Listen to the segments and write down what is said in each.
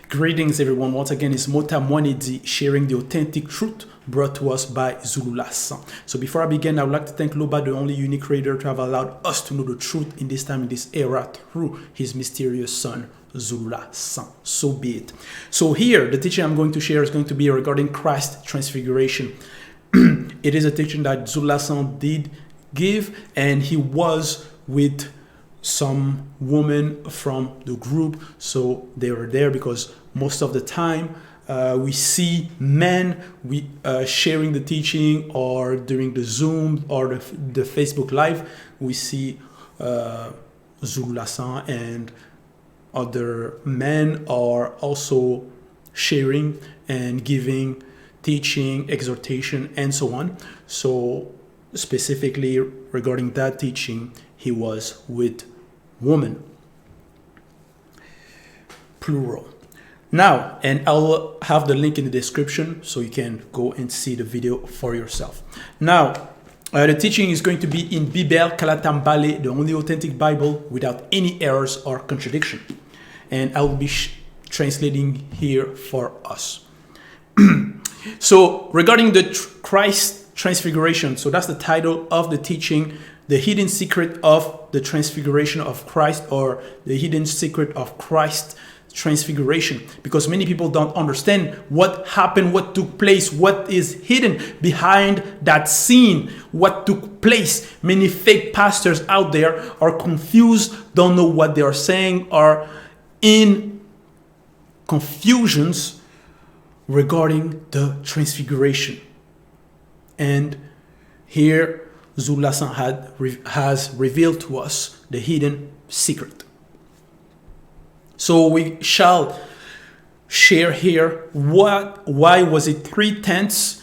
Greetings everyone, once again it's Mota Mwanedi sharing the authentic truth brought to us by Zulu Lassan. So before I begin, I would like to thank Loba, the only unique creator to have allowed us to know the truth in this time, in this era, through his mysterious son, Zulu Lassan. So be it. So here, the teaching I'm going to share is going to be regarding Christ's transfiguration. It is a teaching that Zulu Lassan did give, and he was with some women from the group, so they were there because most of the time we see men sharing the teaching, or during the Zoom or the Facebook Live, we see Zulu Lassan and other men are also sharing and giving teaching, exhortation, and so on. So specifically regarding that teaching, he was with woman, plural. Now, and I'll have the link in the description so you can go and see the video for yourself. Now, the teaching is going to be in Bibèl, Kalatambale, the only authentic Bible without any errors or contradiction. And I will be translating here for us. So regarding the Christ transfiguration, so that's the title of the teaching, the hidden secret of the transfiguration of Christ, or the hidden secret of Christ's transfiguration, because many people don't understand what happened, what took place, what is hidden behind that scene, what took place. Many fake pastors out there are confused, don't know what they are saying, are in confusions regarding the transfiguration. And here Zulu Lassan has revealed to us the hidden secret. So we shall share here why was it 3/10?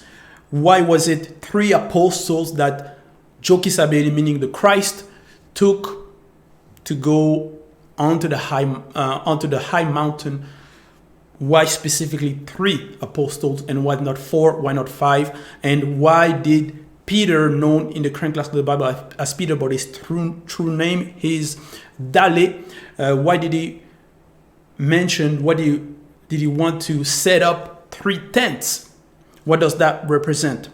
Why was it 3 apostles that Jokisabeli, meaning the Christ, took to go onto the high mountain? Why specifically 3 apostles and why not 4? Why not 5? And why did Peter, known in the current class of the Bible as Peter, but his true name is Dale, why did he mention, what did he want to set up 3 tents? What does that represent?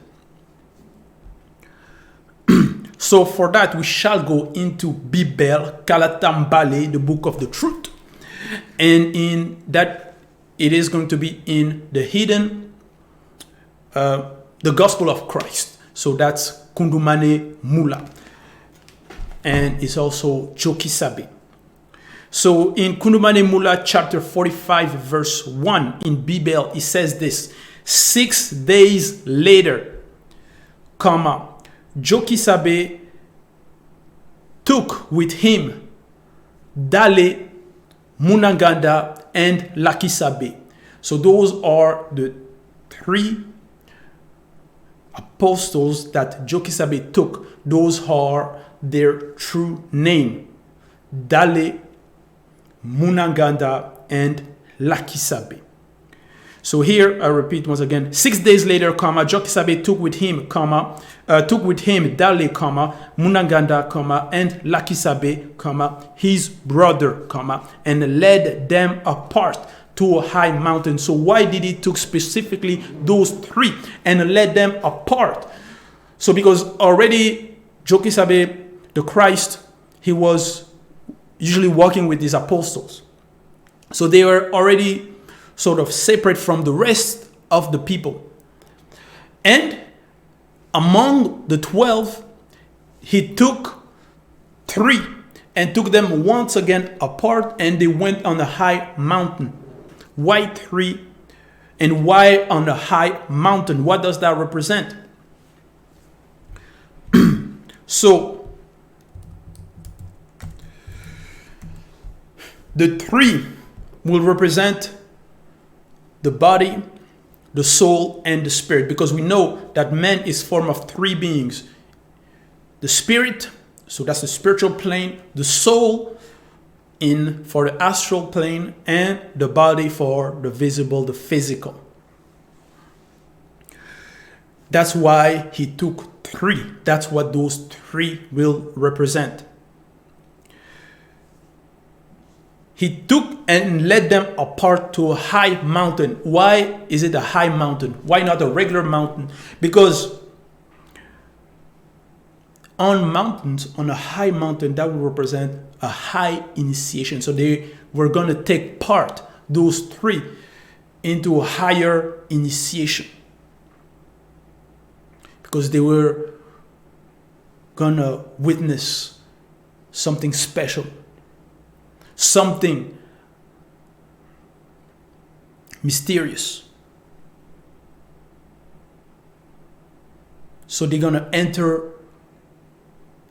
So for that, we shall go into Bibèl, Kalatambale, the book of the truth. And in that, it is going to be in the hidden, the gospel of Christ. So that's Kundumane Mula. And it's also Jokisabe. So in Kundumane Mula chapter 45 verse 1 in Bibèl, it says this: 6 days later, Jokisabe took with him Dale, Munaganda, and Lakisabe. So those are the 3 apostles that Jokisabe took. Those are their true name: Dale, Munaganda, and Lakisabe. So here I repeat once again: 6 days later, Jokisabe took with him, Dale, Munaganda, and Lakisabe, his brother, and led them apart to a high mountain. So why did he took specifically those 3 and led them apart? So because already Jokisabe, the Christ, he was usually walking with these apostles. So they were already sort of separate from the rest of the people. And among the 12, he took 3 and took them once again apart, and they went on a high mountain. Why 3? And why on a high mountain? What does that represent? So the 3 will represent the body, the soul, and the spirit, because we know that man is formed of 3 beings: the spirit, so that's the spiritual plane; the soul for the astral plane; and the body for the visible, the physical. That's why he took 3. That's what those 3 will represent. He took and led them apart to a high mountain. Why is it a high mountain? Why not a regular mountain? Because on mountains, on a high mountain, that will represent a high initiation. So they were going to take part, those three, into a higher initiation. Because they were going to witness something special. Something mysterious. So they're going to enter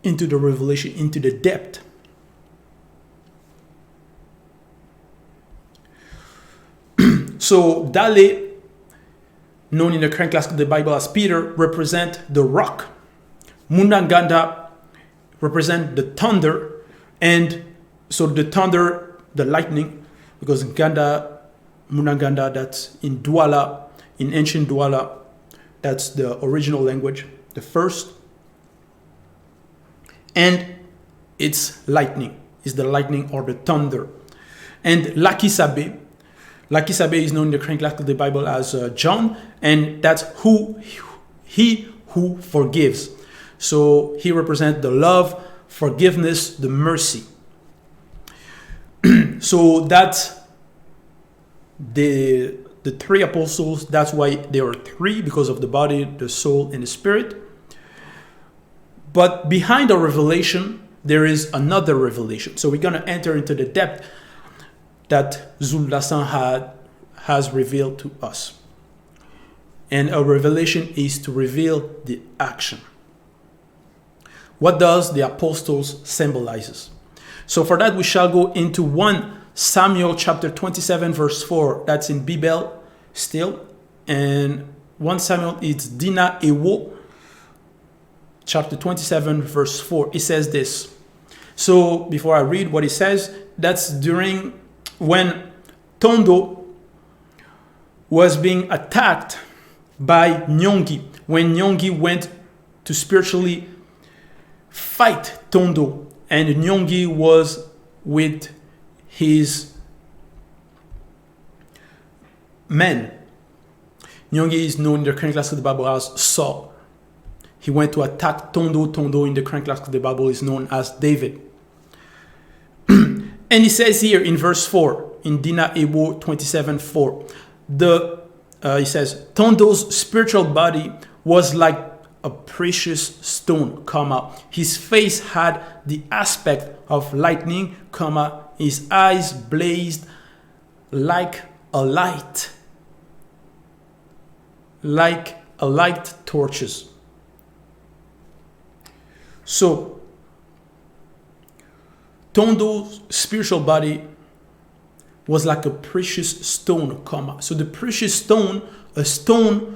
into the revelation, into the depth. So Dale, known in the current class of the Bible as Peter, represent the rock. Munaganda represent the thunder, and so the thunder, the lightning, because Ganda, Munaganda, that's in Douala, in ancient Douala, that's the original language, the first. And it's lightning, is the lightning or the thunder. And Lakisabe is known in the current class of the Bible as John, and that's he who forgives. So he represents the love, forgiveness, the mercy. So that's the three apostles. That's why there are three, because of the body, the soul, and the spirit. But behind the revelation, there is another revelation. So we're going to enter into the depth that Seule has revealed to us. And a revelation is to reveal the action. What does the apostles symbolizes? So for that, we shall go into 1 Samuel chapter 27, verse 4. That's in Bibèl still. And 1 Samuel is Dina Ewo, chapter 27, verse 4. It says this. So before I read what it says, that's during when Tondo was being attacked by Nyongi. When Nyongi went to spiritually fight Tondo, and Nyongi was with his men. Nyongi is known in the current class of the Bible as Seul. He went to attack Tondo. Tondo in the current class of the Bible is known as David. And he says here in verse 4, in Dina Ebo 27:4, he says, Tondo's spiritual body was like a precious stone, his face had the aspect of lightning, his eyes blazed like a light torches. So Tondo's spiritual body was like a precious stone, so the precious stone, a stone,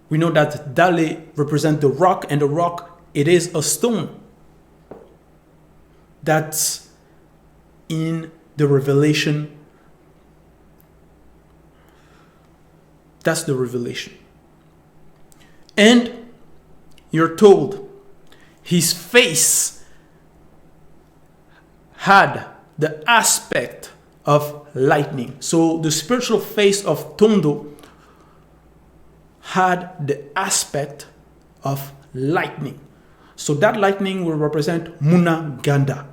we know that Dale represents the rock, and the rock, it is a stone. That's in the revelation. That's the revelation. And you're told his face had the aspect of lightning. So the spiritual face of Tondo had the aspect of lightning. So that lightning will represent Munaganda,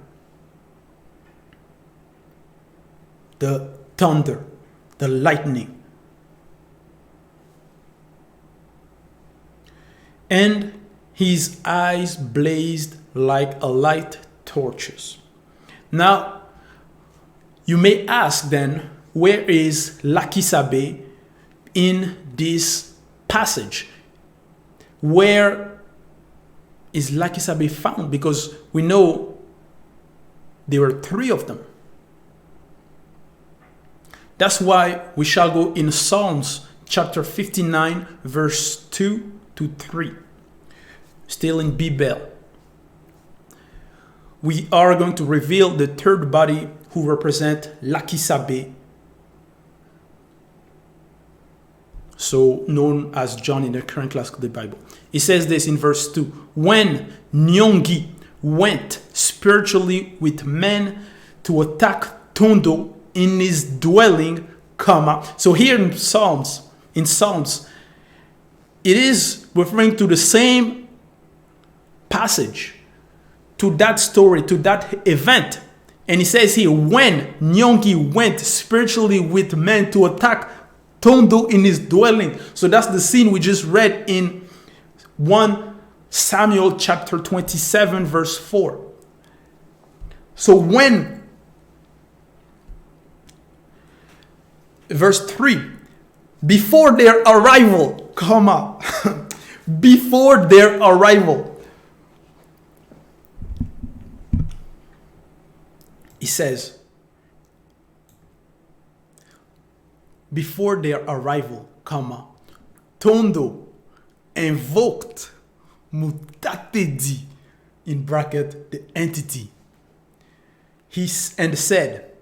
the thunder, the lightning. And his eyes blazed like a light torches. Now, you may ask then, where is Lakisabe in this passage? Where is Lakisabe found? Because we know there were three of them. That's why we shall go in Psalms chapter 59, verse 2 to 3. Still in Bibèl. We are going to reveal the third body who represent Lakisabe, so known as John in the current class of the Bible. It says this in verse 2. When Nyongi went spiritually with men to attack Tondo in his dwelling, comma. So here in Psalms, it is referring to the same passage, to that story, to that event. And he says here, when Nyongi went spiritually with men to attack Tondo in his dwelling. So that's the scene we just read in 1 Samuel chapter 27, verse 4. So when, verse 3, before their arrival, comma, before their arrival, he says, before their arrival, comma, Tondo invoked Mutatedi, in bracket, the entity. And said,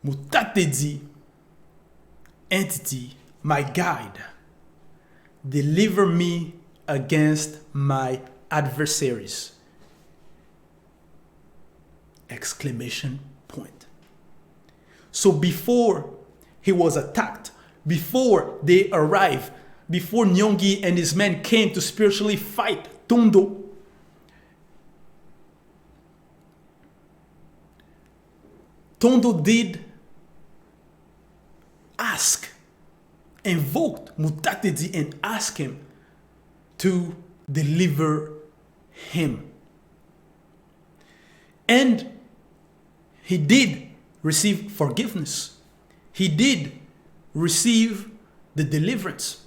Mutatedi, entity, my guide, deliver me against my adversaries. Exclamation point. So before he was attacked, before they arrived, before Nyongi and his men came to spiritually fight Tondo, Tondo did ask, invoked Mutatedi and asked him to deliver him. And he did receive forgiveness. He did receive the deliverance,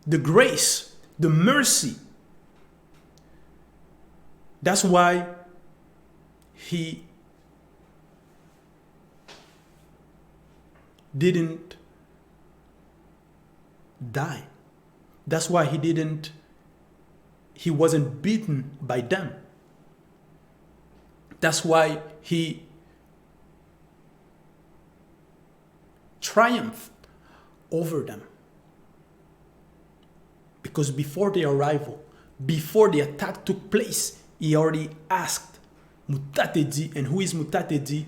the grace, the mercy. That's why he didn't die. That's why he wasn't beaten by them. That's why he triumphed over them. Because before their arrival, before the attack took place, he already asked Mutatedi. And who is Mutatedi?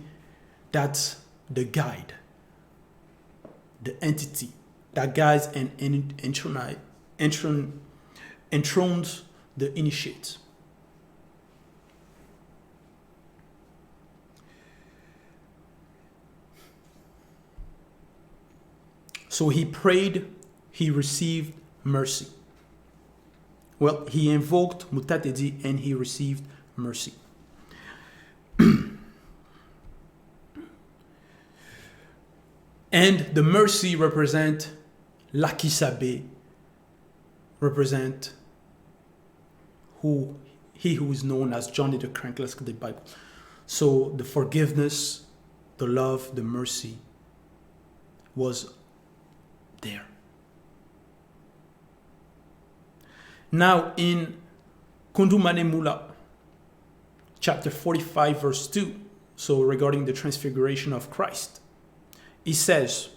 That's the guide, the entity that guides and enthrones the initiates. So he prayed, he received mercy. Well, he invoked Mutatedi and he received mercy. And the mercy represent Lakisabe, represent he who is known as Johnny the Crank, let's get the Bible. So the forgiveness, the love, the mercy was there. Now in Kundumane Mula, chapter 45, verse 2, so regarding the transfiguration of Christ, he says,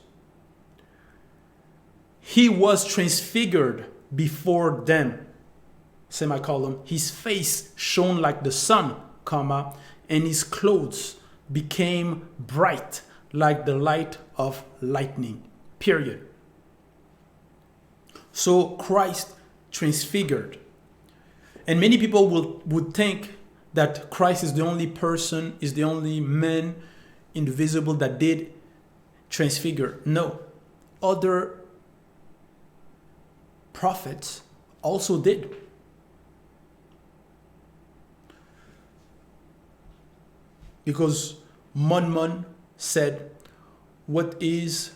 he was transfigured before them, semicolon, his face shone like the sun, comma, and his clothes became bright like the light of lightning, period. So Christ transfigured. And many people would think that Christ is the only person, is the only man invisible that did transfigure. No. Other prophets also did. Because Mon said, what is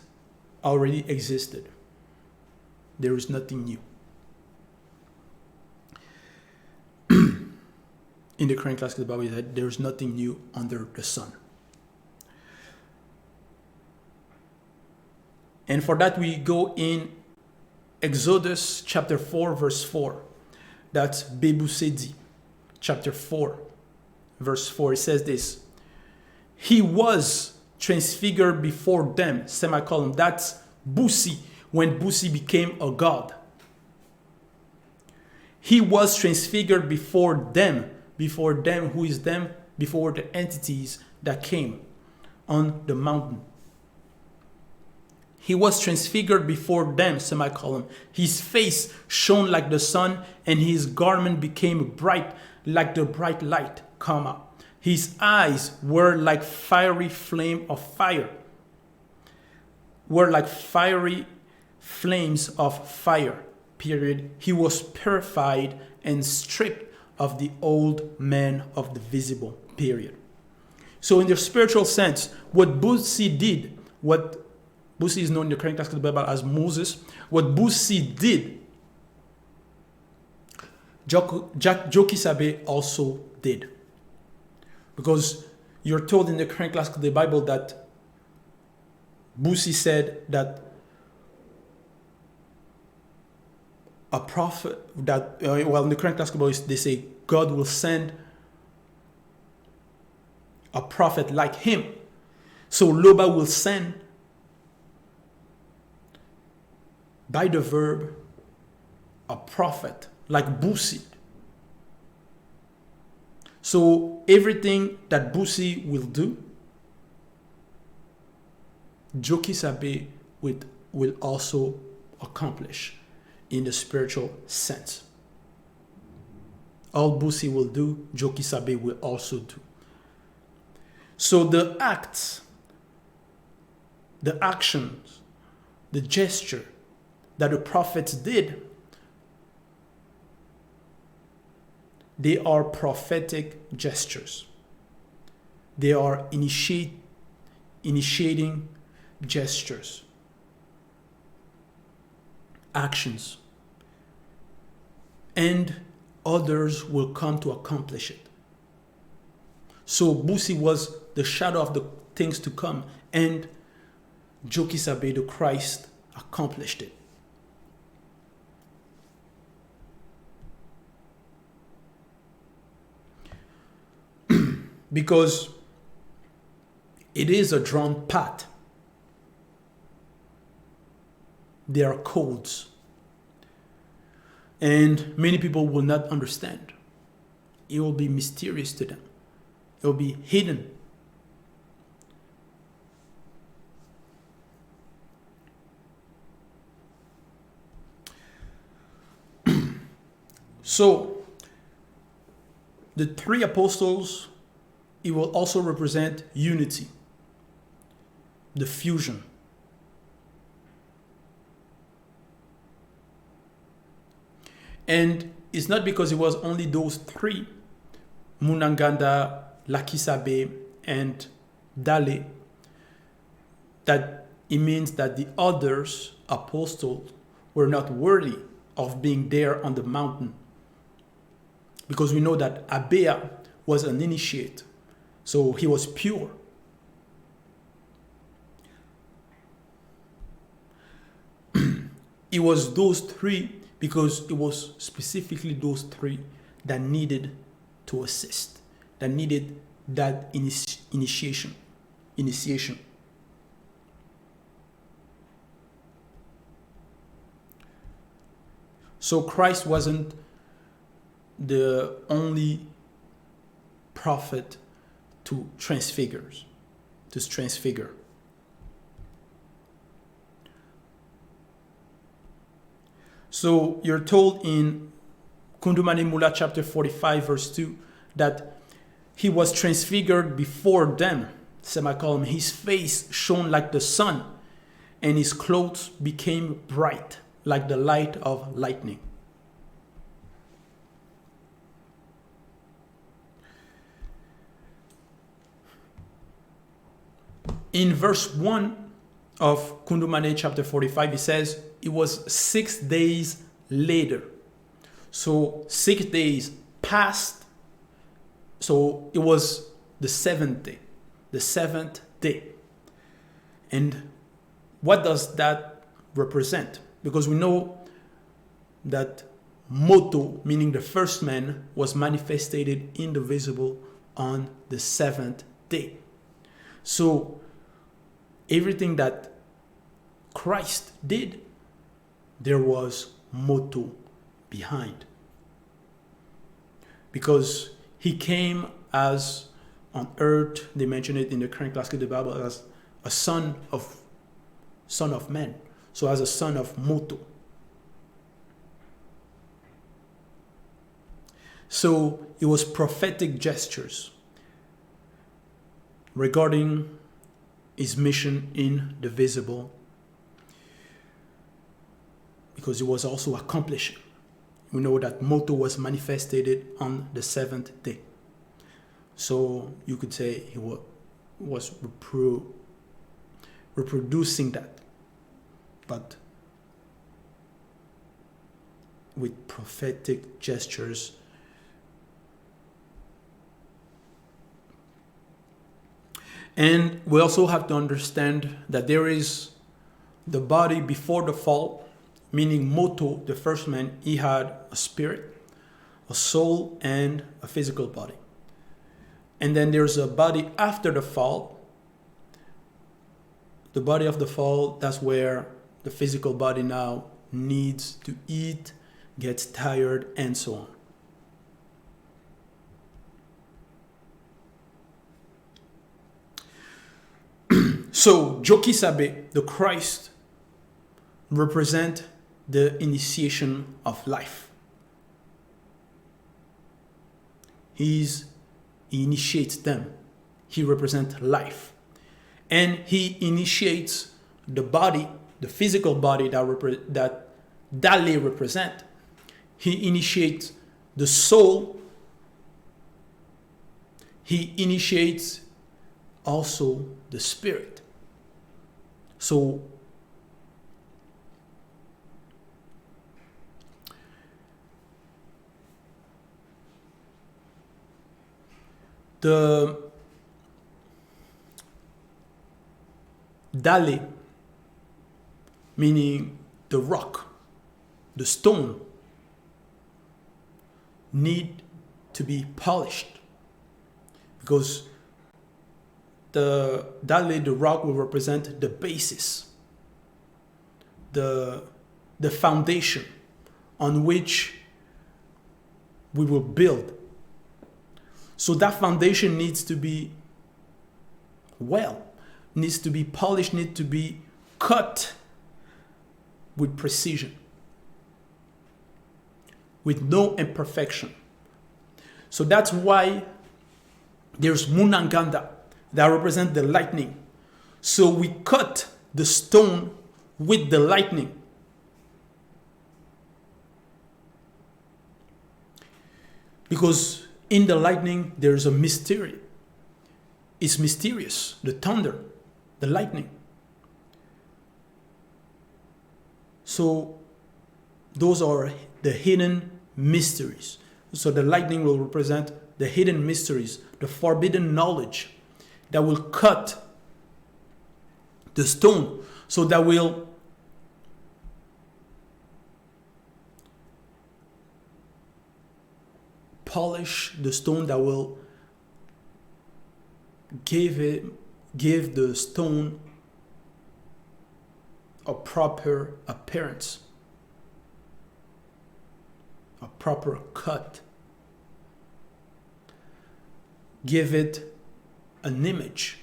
already existed. There is nothing new. In the current class of the Bible, he said, there is nothing new under the sun. And for that, we go in Exodus chapter 4, verse 4. That's Bebusedi, chapter 4, verse 4. It says this. He was transfigured before them, semicolon. That's Busi, when Busi became a god. He was transfigured before them. Before them, who is them? before the entities that came on the mountain. He was transfigured before them, semicolon. His face shone like the sun, and his garment became bright like the bright light, comma. His eyes were like fiery flame of fire. Were like fiery flames of fire, period. He was purified and stripped of the old man of the visible, period. So in the spiritual sense, what Boosie did, what Boosie is known in the current classical Bible as Moses, what Boosie did, Joki Sabe also did. Because you're told in the current classical Bible that Boosie said that a prophet, that, in the current classical Bible, they say God will send a prophet like him. So Loba will send, by the verb, a prophet like Boosie. So everything that Boosie will do, Joki Sabe will also accomplish in the spiritual sense. All Boosie will do, Joki Sabe will also do. So the acts, the actions, the gesture that the prophets did, they are prophetic gestures. They are initiating gestures, actions, and others will come to accomplish it. So Boosie was the shadow of the things to come, and Joki Sabe, the Christ, accomplished it. Because it is a drawn path. There are codes. And many people will not understand. It will be mysterious to them. It will be hidden. So, the three apostles, it will also represent unity, the fusion. And it's not because it was only those three, Munanganda, Lakisabe, and Dale, that it means that the others apostles were not worthy of being there on the mountain. Because we know that Abea was an initiate, so he was pure. It was those three, because it was specifically those three that needed to assist, that needed that initiation. So Christ wasn't the only prophet to transfigure. So you're told in Kundumane Mula chapter 45 verse 2 that he was transfigured before them, semicolon. His face shone like the sun, and his clothes became bright like the light of lightning. In verse 1 of Kundumane chapter 45, it says, it was 6 days later. So 6 days passed. So it was the seventh day. The seventh day. And what does that represent? Because we know that Moto, meaning the first man, was manifested in the visible on the seventh day. So everything that Christ did, there was Moto behind. Because he came as on earth, they mention it in the current classical the Bible as a son of man. So as a son of Moto. So it was prophetic gestures regarding his mission in the visible, because it was also accomplished. We know that Moto was manifested on the seventh day. So you could say he was reproducing that, but with prophetic gestures. And we also have to understand that there is the body before the fall, meaning Moto, the first man, he had a spirit, a soul, and a physical body. And then there's a body after the fall. The body of the fall, that's where the physical body now needs to eat, gets tired, and so on. So, Jokisabe, the Christ, represent the initiation of life. He initiates them. He represents life. And he initiates the body, the physical body that Dale represent. He initiates the soul. He initiates also the spirit. So the Dale, meaning the rock, the stone, need to be polished, because the Dale, the rock, will represent the basis, the foundation on which we will build. So that foundation needs to be needs to be polished, needs to be cut with precision, with no imperfection. So that's why there's Munanganda that represent the lightning. So we cut the stone with the lightning. Because in the lightning, there's a mystery. It's mysterious. The thunder, the lightning. So those are the hidden mysteries. So the lightning will represent the hidden mysteries, the forbidden knowledge that will cut the stone, so that will polish the stone, that will give the stone a proper appearance, a proper cut, give it an image.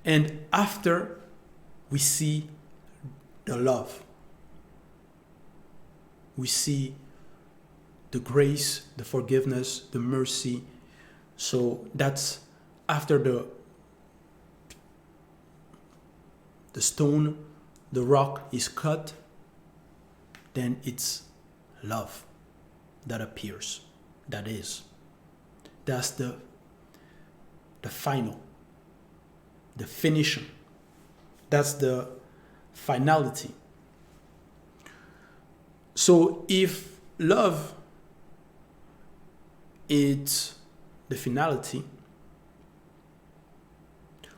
And after, we see the love. We see the grace, the forgiveness, the mercy. So that's after the stone, the rock is cut, then it's love that appears. That's the final, the finishing. That's the finality. So if love is the finality,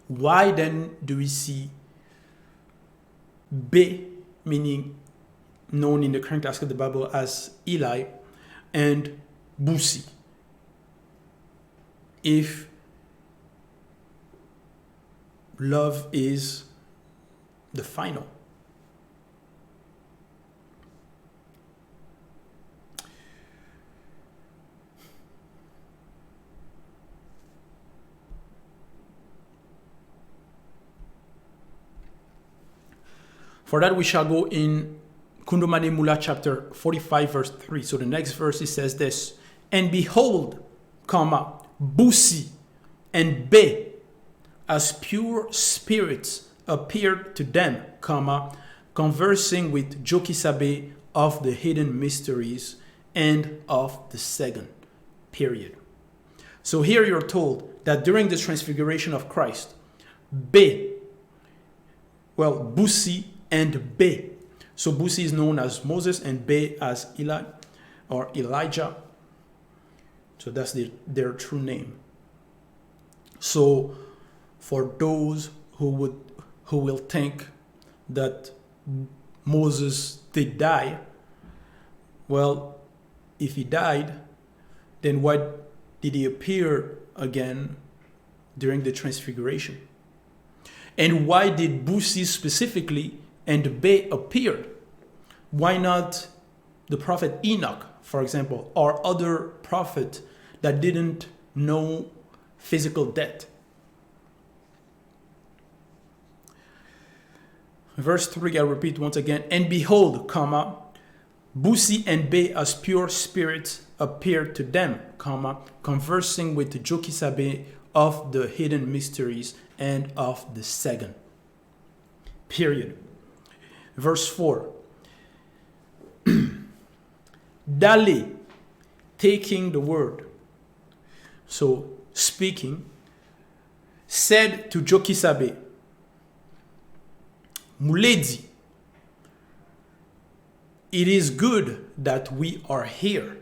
why then do we see B, meaning known in the current classical of the Bible as Eli, and Busi? If love is the final. For that, we shall go in Kundomane Mula chapter 45, verse 3. So the next verse, it says this, and behold, comma, Busi and Be, as pure spirits, appeared to them, comma, conversing with Jokisabe of the hidden mysteries and of the second, period. So here you're told that during the transfiguration of Christ, Busi and Be. So Busi is known as Moses and Be as Eli or Elijah. So that's their true name. So for those who will think that Moses did die, well, if he died, then why did he appear again during the transfiguration? And why did Busi specifically and Be appear? Why not the prophet Enoch, for example, or other prophet that didn't know physical death? Verse 3, I repeat once again, and behold, comma, Busi and Be as pure spirits appeared to them, comma, conversing with Jokisabe of the hidden mysteries and of the second. Period. Verse 4. Dale, taking the word, so speaking, said to Jokisabe, Muledi, it is good that we are here,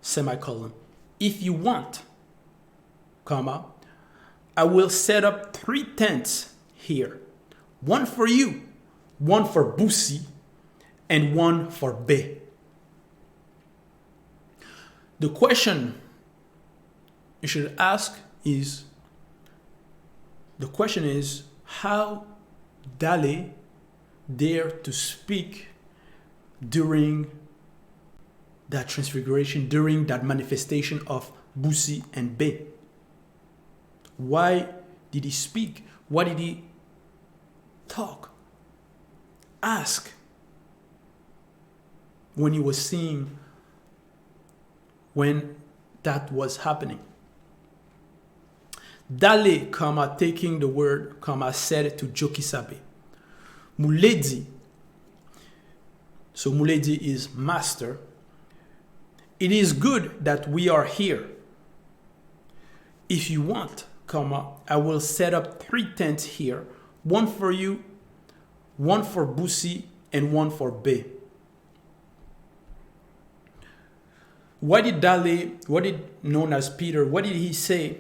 semicolon. If you want, comma, I will set up 3 tents here. One for you, one for Busi, and one for Be. The question you should ask is, how Dale dared to speak during that transfiguration, during that manifestation of Busi and Be? Why did he speak? Why did he talk? Ask when he was seeing when that was happening. Dale, comma, taking the word, comma, said to Jokisabe, Muledi, so Muledi is master, it is good that we are here. If you want, comma, I will set up 3 tents here, one for you, one for Busi, and one for Be. What did known as Peter, what did he say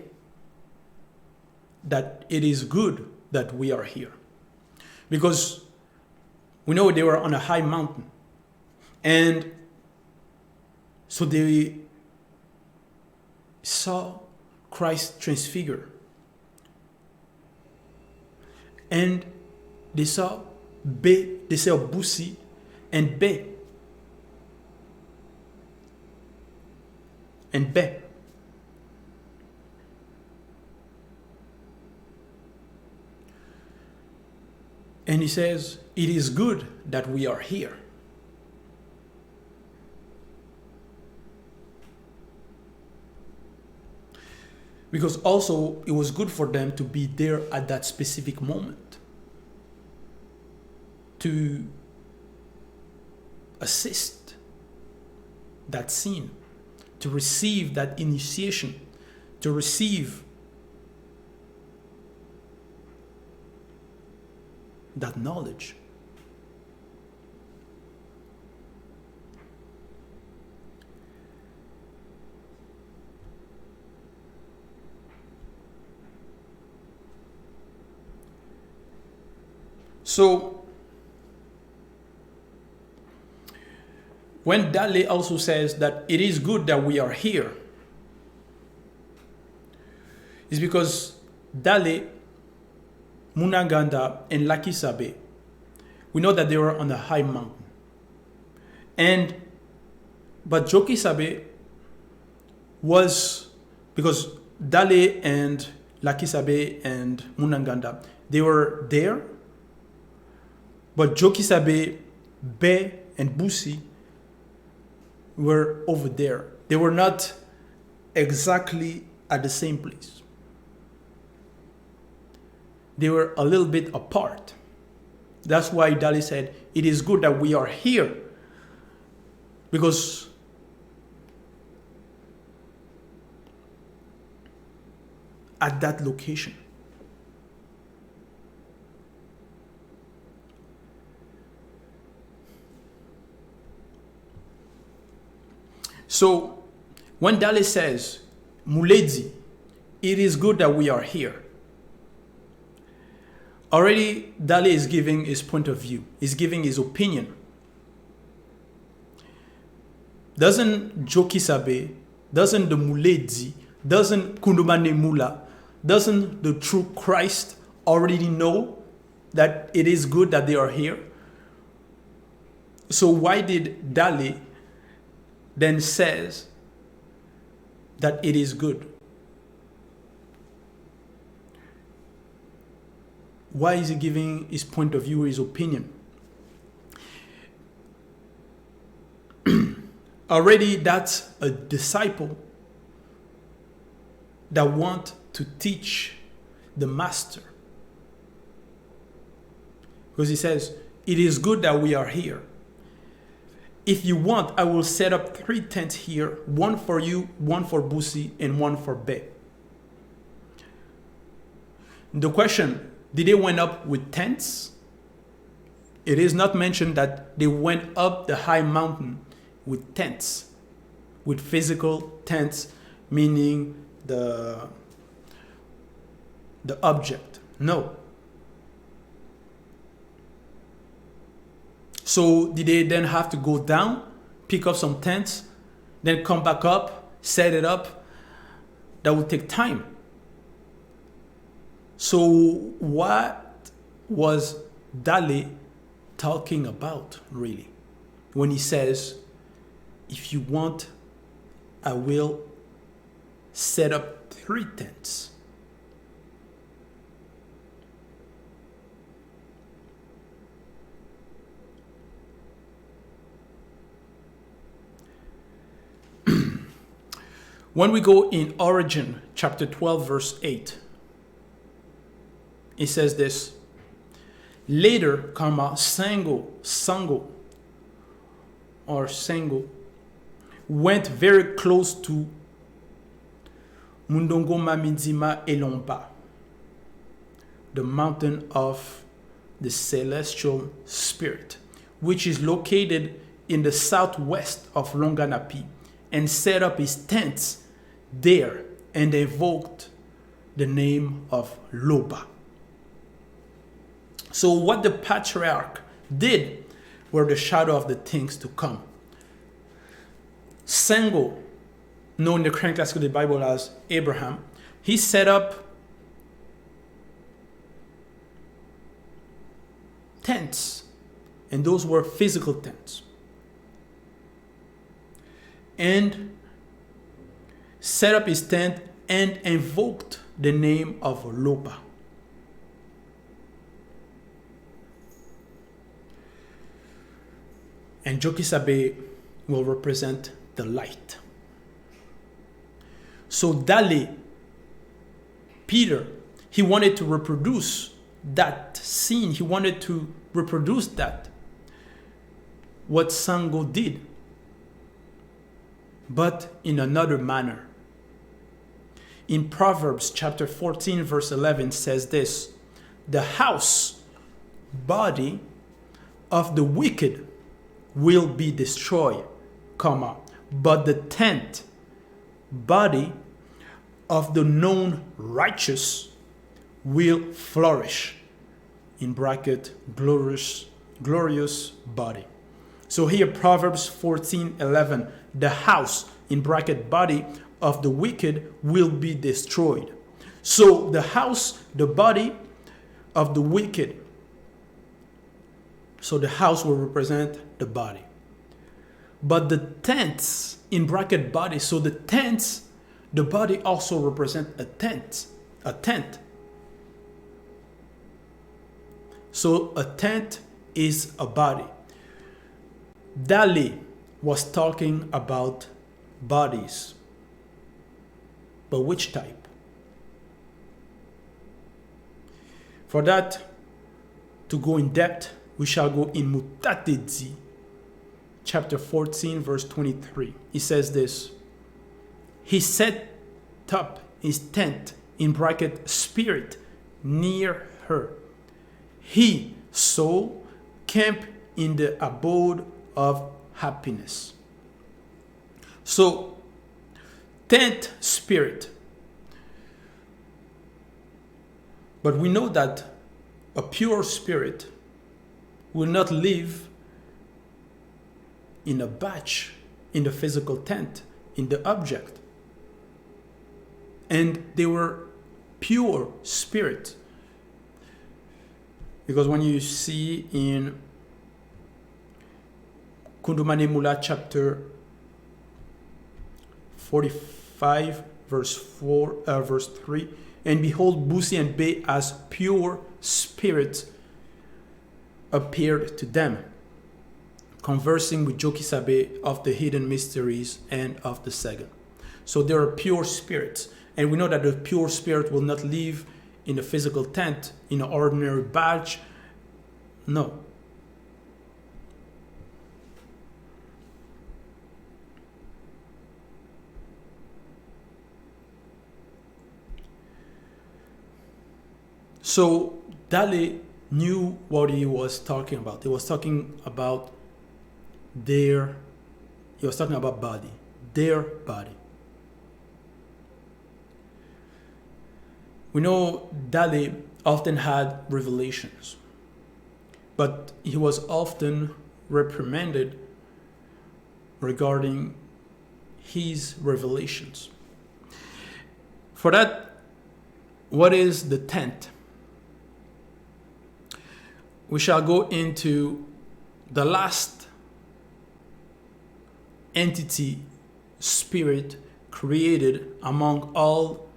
that it is good that we are here? Because we know they were on a high mountain. And so they saw Christ transfigure. And they saw Busi and Be. And Be. And he says, it is good that we are here. Because also it was good for them to be there at that specific moment, to assist that scene, to receive that initiation, to receive that knowledge. So, when Dale also says that it is good that we are here, it's because Dale, Munaganda, and Lakisabe, we know that they were on a high mountain. But Jokisabe was, because Dale and Lakisabe and Munaganda, they were there, But Jokisabe, Be, and Busi were over there. They were not exactly at the same place. They were a little bit apart. That's why Dali said, it is good that we are here. Because at that location. So when Dali says, Muledi, it is good that we are here. Already Dali is giving his point of view. He's giving his opinion. Doesn't Jokisabe, doesn't the Muledi, doesn't Kundumane Mula, doesn't the true Christ already know that it is good that they are here? So why did Dali then says that it is good? Why is he giving his point of view, his opinion? Already that's a disciple that want to teach the master. Because he says, it is good that we are here. If you want, I will set up 3 tents here, one for you, one for Busi, and one for Be. The question, did they went up with tents? It is not mentioned that they went up the high mountain with tents, with physical tents, meaning the object. No. So did they then have to go down, pick up some tents, then come back up, set it up? That would take time. So what was Dali talking about really when he says, if you want, I will set up 3 tents? When we go in Origin, chapter 12, verse 8, it says this: later, Sango went very close to Mundongo Mamizima Elomba, the mountain of the celestial spirit, which is located in the southwest of Longanapi, and set up his tents there and invoked the name of Loba. So what the patriarch did were the shadow of the things to come. Sango, known in the current classical of the Bible as Abraham, he set up tents, and those were physical tents, and set up his tent and invoked the name of Loba. And Jokisabe will represent the light. So Dali, Peter, he wanted to reproduce that scene. He wanted to reproduce that, what Sango did, but in another manner. In Proverbs chapter 14, verse 11 says this: the house, body of the wicked will be destroyed, but the tent, body of the known righteous will flourish, in bracket, glorious body. So here, Proverbs 14:11, the house, in bracket, body of the wicked will be destroyed. So the house, the body of the wicked. So the house will represent the body. But the tents, in bracket, body. So the tents, the body also represent a tent. A tent. So a tent is a body. Dale was talking about bodies. But which type? For that, to go in depth, we shall go in Mandaté, chapter 14, verse 23. It says this: He set up his tent, in bracket, spirit, near her. He, soul, camped in the abode of happiness. So, tent, spirit. But we know that a pure spirit will not live in a batch, in the physical tent, in the object. And they were pure spirit. Because when you see in Kundumane Mula chapter 45, verse 3, and behold, Busi and Be as pure spirits appeared to them, conversing with Jokisabe of the hidden mysteries and of the second. So there are pure spirits. And we know that the pure spirit will not live in a physical tent, in an ordinary badge. No. So Dale knew what he was talking about. He was talking about body, their body. We know Dale often had revelations, but he was often reprimanded regarding his revelations. For that, what is the tent? We shall go into the last entity, spirit, created among all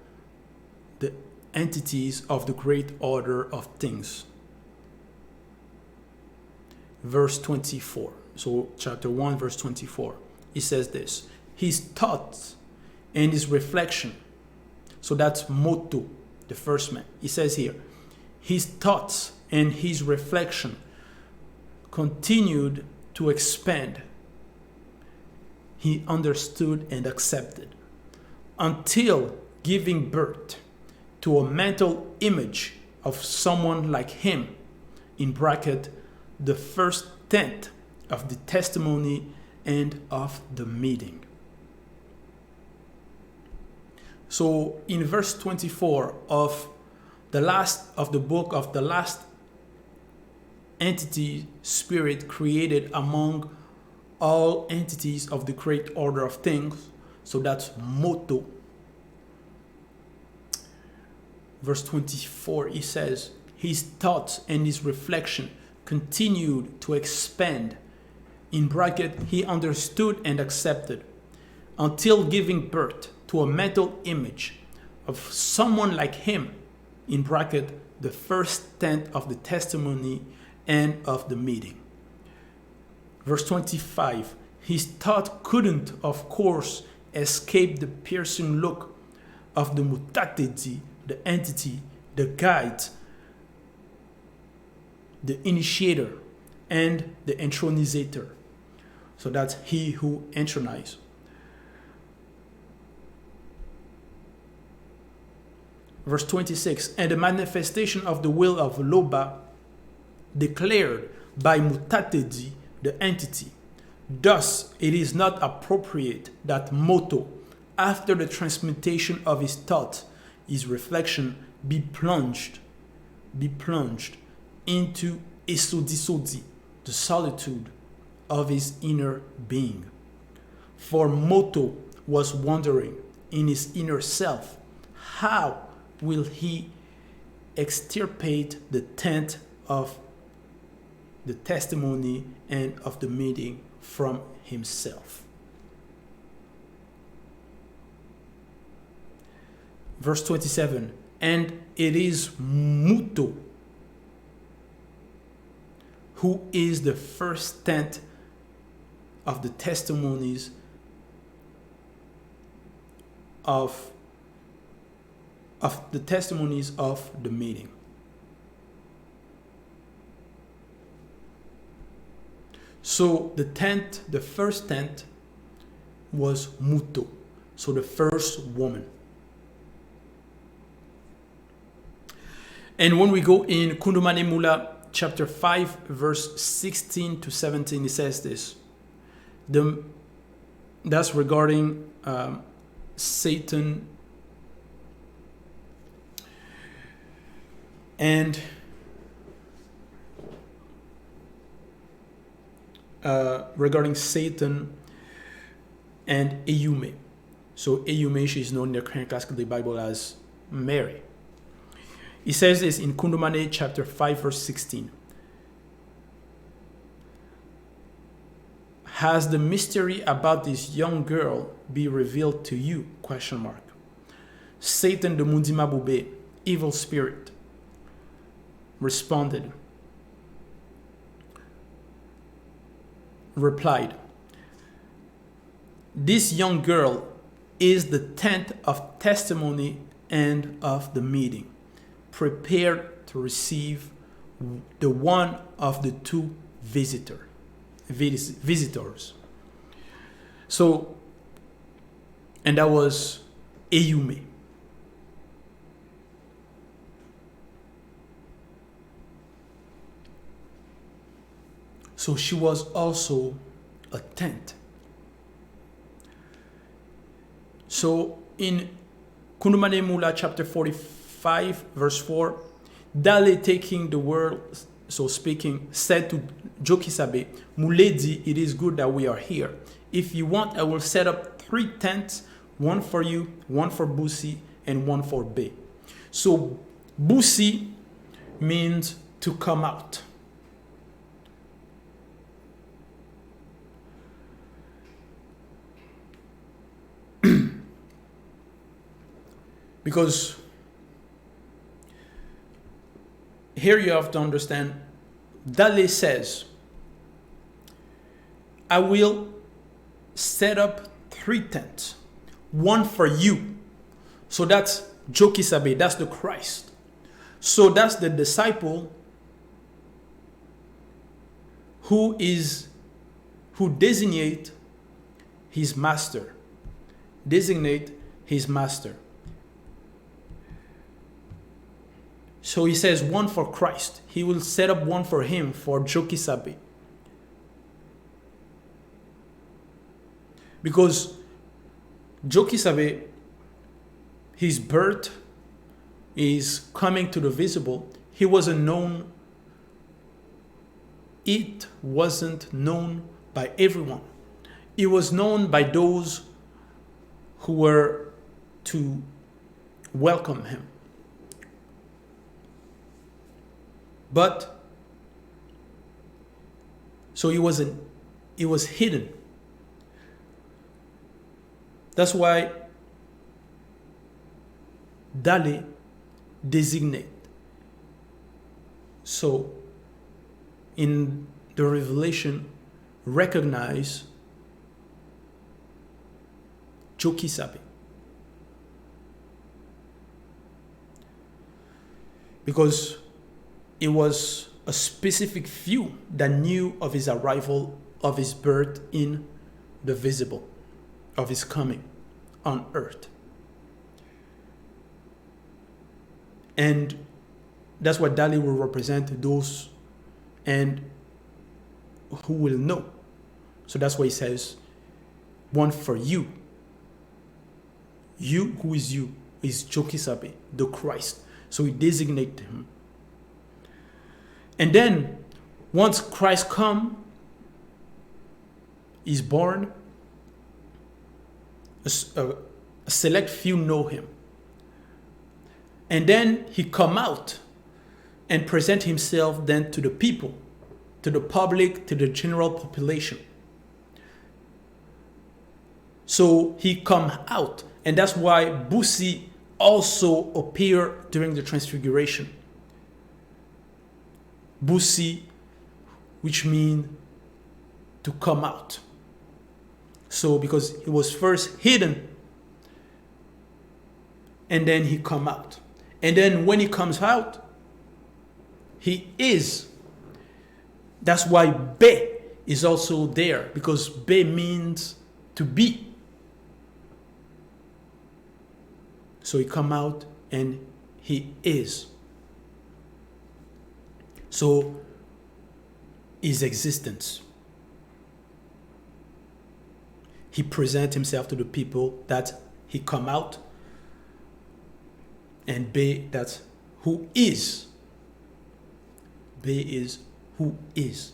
the entities of the great order of things. Verse 24. So chapter 1, verse 24. It says this: His thoughts and his reflection. So that's Moto, the first man. It says here, his thoughts and his reflection continued to expand. He understood and accepted until giving birth to a mental image of someone like him, in bracket, the first tenth of the testimony and of the meeting. So in verse 24 of the last of the book of the last entity, spirit created among all entities of the great order of things, so that's Moto. Verse 24, he says, his thoughts and his reflection continued to expand. In bracket, he understood and accepted until giving birth to a mental image of someone like him, in bracket, the first tenth of the testimony and of the meeting. Verse 25, his thought couldn't, of course, escape the piercing look of the Mandaté, the entity, the guide, the initiator, and the intronizator. So that's he who intronizes. Verse 26, and the manifestation of the will of Loba declared by Mandaté, the entity. Thus, it is not appropriate that Moto, after the transmutation of his thought, his reflection, be plunged into Esodisodi, the solitude of his inner being. For Moto was wondering in his inner self, how will he extirpate the tent of the testimony and of the meeting from himself? Verse 27, and it is Muto who is the first tent of the testimonies of the meeting. So the first tent was Muto, so the first woman. And when we go in Kundumane Mula chapter 5 verse 16 to 17, it says this. That's regarding Satan and regarding Satan and Eyume. So Eyume, she is known in the classical Bible as Mary. He says this in Kundumane chapter 5 verse 16. Has the mystery about this young girl be revealed to you? ? Satan the Mundima Bube, evil spirit, replied, this young girl is the tent of testimony and of the meeting, prepared to receive the one of the two visitors. So, and that was Eyume. So she was also a tent. So in Kundumane Mula chapter 45 verse 4, Dale taking the word, so speaking, said to Jokisabe, Muledi, it is good that we are here. If you want, I will set up 3 tents, one for you, one for Busi, and one for Be. So Busi means to come out. Because here you have to understand, Dale says, I will set up 3 tents, one for you. So that's Jokisabe, that's the Christ. So that's the disciple who designate his master. So he says one for Christ. He will set up one for him, for Jokisabe. Because Jokisabe, his birth is coming to the visible. It wasn't known by everyone. It was known by those who were to welcome him. But so it was hidden. That's why Dale designate. So in the revelation, recognize Jokisabe. Because it was a specific few that knew of his arrival, of his birth in the visible, of his coming on earth. And that's what Dali will represent, those and who will know. So that's why he says, one for you. You, who is you, is Jokisabe, the Christ. So he designated him. And then, once Christ is born, a select few know him. And then he come out and present himself then to the people, to the public, to the general population. So he come out, and that's why Busi also appeared during the transfiguration. Busi which means to come out. So because he was first hidden, and then he come out. And then when he comes out, he is. That's why be is also there, because be means to be. So he come out and he is. So his existence. He present himself to the people that he come out, and be that's who is. Be is who is.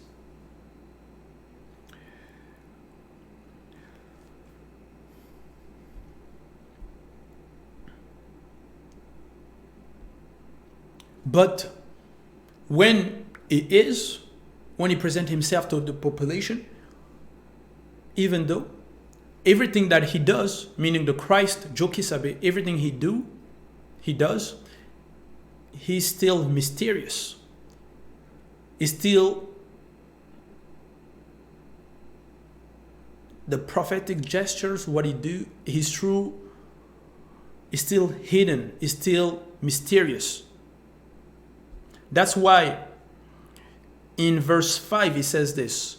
But when he presents himself to the population, even though everything that he does, meaning the Christ, Jokisabe, everything he does, he's still mysterious. He's still the prophetic gestures, what he do, he's true, is still hidden, is still mysterious. That's why in verse 5 he says this: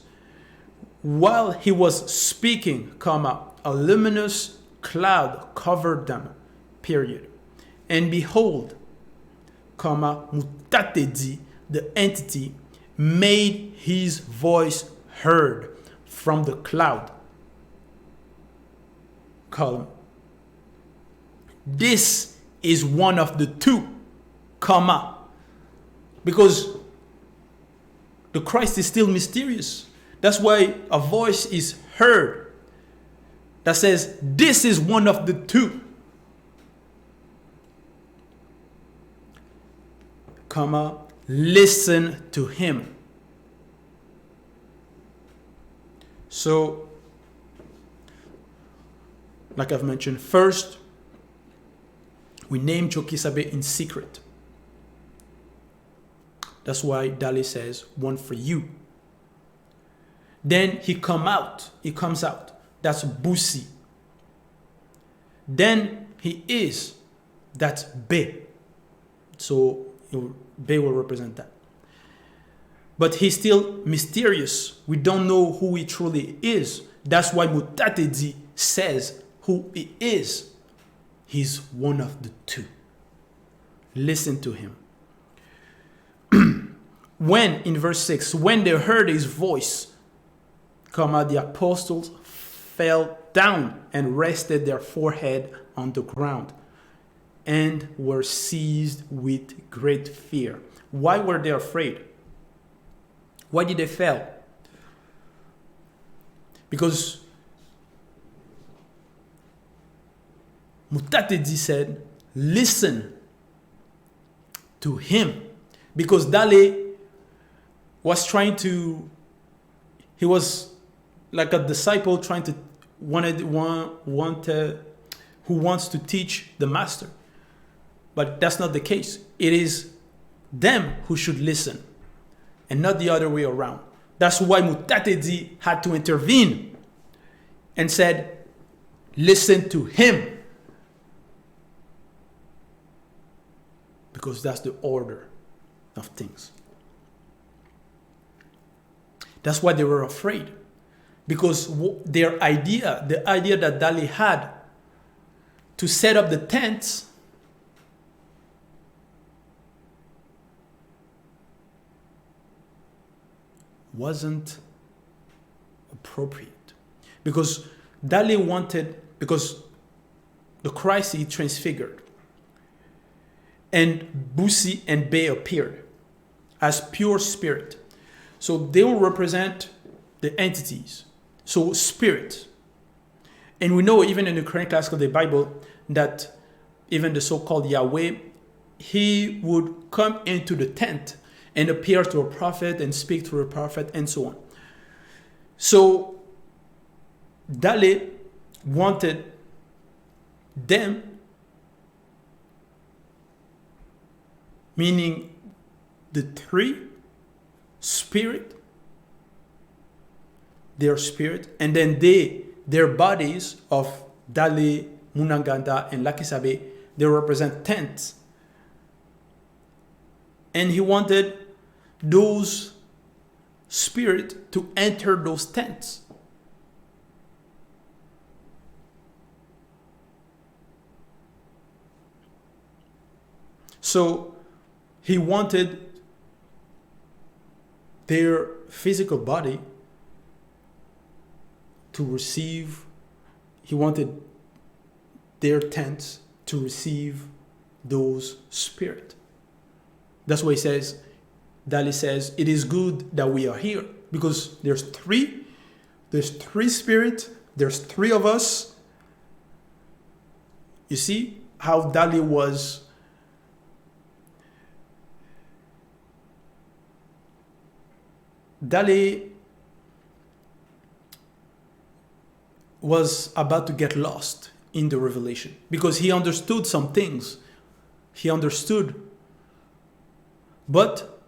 while he was speaking, a luminous cloud covered them, period. And behold, Mutatedi, the entity, made his voice heard from the cloud. This is one of the two, because the Christ is still mysterious. That's why a voice is heard that says, this is one of the two, listen to him. So, like I've mentioned, first, we name Jokisabe in secret. That's why Dali says, one for you. Then he comes out. That's Busi. Then he is. That's Be. So Be will represent that. But he's still mysterious. We don't know who he truly is. That's why Mutatedi says who he is. He's one of the two. Listen to him. When, in verse 6, when they heard his voice, the apostles fell down and rested their forehead on the ground and were seized with great fear. Why were they afraid? Why did they fail? Because Mutatedi said, listen to him. Because Dale was he was like a disciple who wants to teach the master. But that's not the case. It is them who should listen and not the other way around. That's why Mutatedi had to intervene and said, listen to him. Because that's the order of things. That's why they were afraid. Because the idea that Dali had to set up the tents wasn't appropriate. Because Dali because the Christ, he transfigured. And Busi and Be appeared as pure spirit. So they will represent the entities. So spirit. And we know even in the current classical the Bible that even the so-called Yahweh, he would come into the tent and appear to a prophet and speak to a prophet and so on. So Dale wanted them, meaning the three, spirit, their spirit, and then their bodies of Dale, Munanganda, and Lakisabe, they represent tents. And he wanted those spirits to enter those tents. So he wanted their physical body to receive, he wanted their tents to receive those spirits. That's why he says, Dali says, it is good that we are here, because there's three spirits, there's three of us. You see how Dali was about to get lost in the revelation, because he understood some things. He understood, but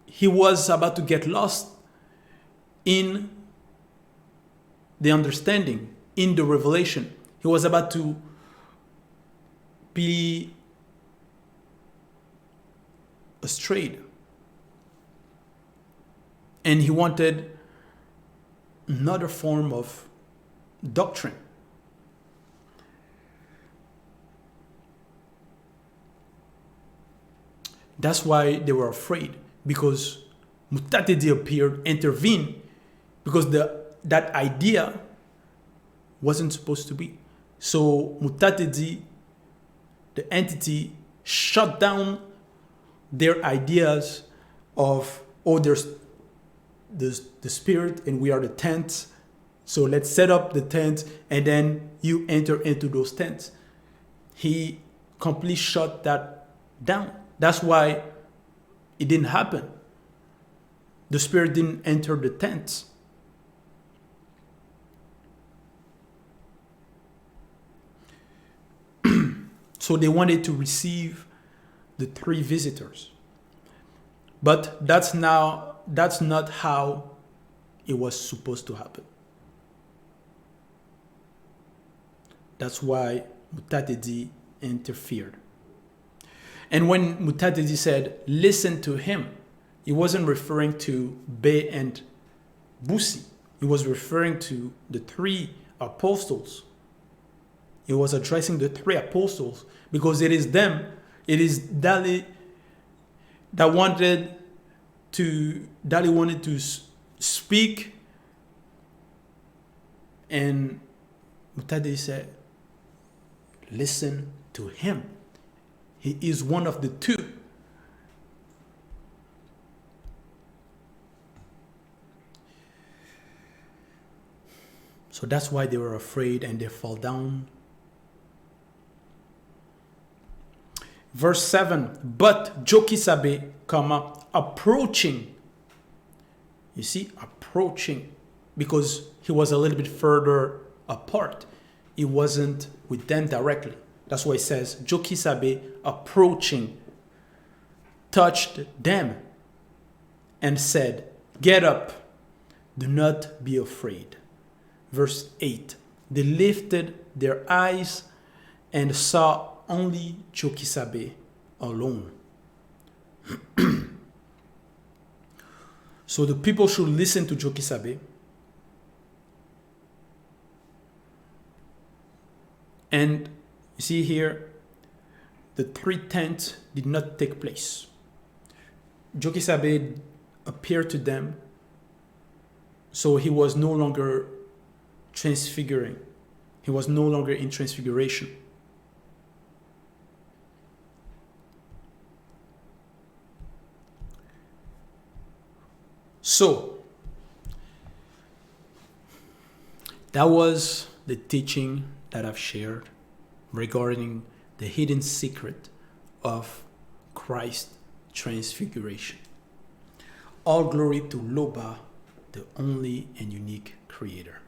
he was about to get lost in the understanding, in the revelation. He was about to be astray. And he wanted another form of doctrine. That's why they were afraid, because Mutatedi appeared, intervened, because that idea wasn't supposed to be. So Mutatedi, the entity, shut down their ideas of, oh, there's the spirit and we are the tents. So let's set up the tent and then you enter into those tents. He completely shut that down. That's why it didn't happen. The spirit didn't enter the tents. So they wanted to receive the three visitors. But that's not how it was supposed to happen. That's why Mutatedi interfered. And when Mutatedi said, listen to him, he wasn't referring to Be and Busi. He was referring to the three apostles. He was addressing the three apostles, because it is them, it is Dali that wanted to speak, and Mutatedi said, listen to him. He is one of the two. So that's why they were afraid and they fall down. Verse 7, but Jokisabe, approaching. You see, approaching, because he was a little bit further apart. He wasn't with them directly. That's why it says, Jokisabe approaching, touched them and said, get up, do not be afraid. Verse 8, they lifted their eyes and saw only Jokisabe alone. So the people should listen to Jokisabe. And you see here, the three tents did not take place. Jokisabe appeared to them, so he was no longer transfiguring. He was no longer in transfiguration. So, that was the teaching that I've shared regarding the hidden secret of Christ's transfiguration. All glory to Loba, the only and unique Creator.